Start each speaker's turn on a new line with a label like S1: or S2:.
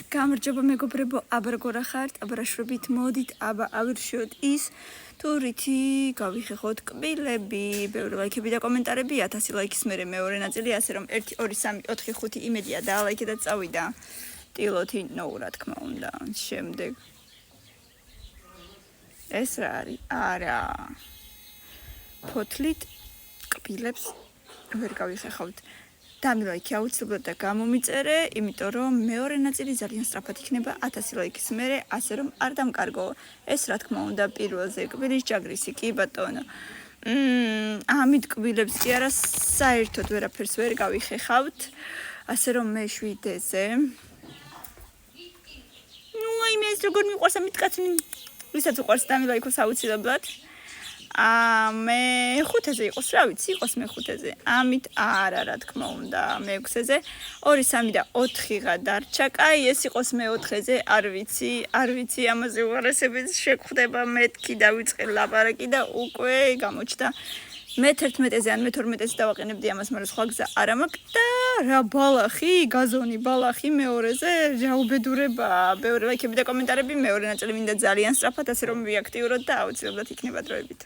S1: გამარჯობა მეგობრებო, აბრაგორა ხართ, აბრაშვებით მოდით, აბა ავირჩიოთ ის, თუ რითი გავიხეხოთ კბილები, ბევრი ლაიქები და კომენტარები, 1000 ლაიქის მერე მეორე ნაწილი, ასე რომ 1 2 3 4 5 იმედია დაალაიქე და წავიდა. ტილოთი ნოუ რა თქმა უნდა. შემდეგ ეს რა არის? არა. ფოთლით კბილებს ვერ გავიხეხავთ. დამილაიქე აუცილებლად და გამომიწერე, იმიტომ რომ მეორე ნაწილი ძალიან სწრაფად იქნება 1000 ლაიქის მერე, ასე რომ არ დამკარგო. ეს რა თქმა უნდა პირველზე კბილის ჯაგრისი, კი ბატონო. ამით კბილებს კი არა საერთოდ ვერაფერს ვერ გავიხეხავთ, ასე რომ მე 7-ზე. აი მე ეს როგორ მიყვარს ამით კაცი, ვისაც უყვარს დამილაიქოს აუცილებლად. მე 5-ზე იყოს, რა ვიცი, იყოს მე 5-ზე. ამით არა, რა თქმა უნდა, მე 6-ზე. 2, 3 და 4-ღა დარჩა. კაი, ეს იყოს მე 4-ზე, არ ვიცი, ამაზე უარესებით შეგხვდება მეთქი და ვიწყე ლაპარაკი და უკვე გამოჩნდა. მე 11-ზე ან მე 12-ზე დავაყენებდი ამას, მაგრამ სხვა გზა არ მაქვს და რა ბალახი, გაზონი ბალახი მეორეზე, ჯაუბედურება, ბევრი ლაიქები და კომენტარები, მეორე ნაწილი მინდა ძალიან სწრაფად, ასე რომ ვიაქტიუროთ და აუცილებლად იქნება დროებით.